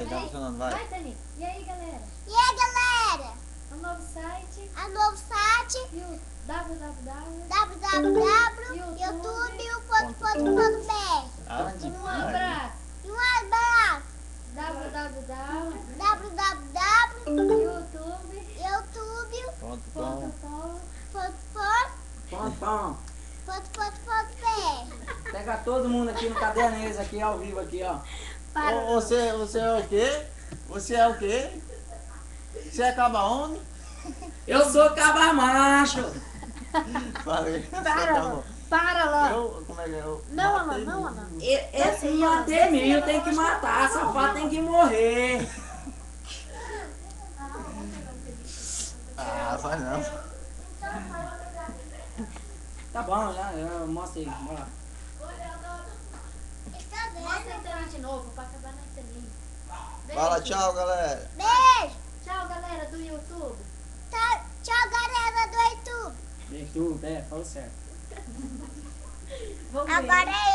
tá funcionando, vai. Vai, Tani. E aí, galera? E aí, galera? O novo site. A novo site E o www. www.youtube.com.br. Aonde? Um abraço. E um abraço. www.youtube.com.br. youtube.com.br. Pega todo mundo aqui no Caderneiros, aqui ao vivo, aqui, ó. Você é o quê? Você é o quê? Você acaba onde? Eu sou cabra macho. Falei. Para lá. Como é que é? Não, Alan, não, Alan. Esse manter mil tem que matar, safado tem que morrer. Ah, vai não. Tá bom, já, eu mostro aí, bora lá. Mostra a Tani de novo, pra acabar na Tani. Fala tchau, galera. Beijo. Tchau, galera do YouTube. Tchau, galera do YouTube. Beijo, fala certo. Vamos ver. Agora é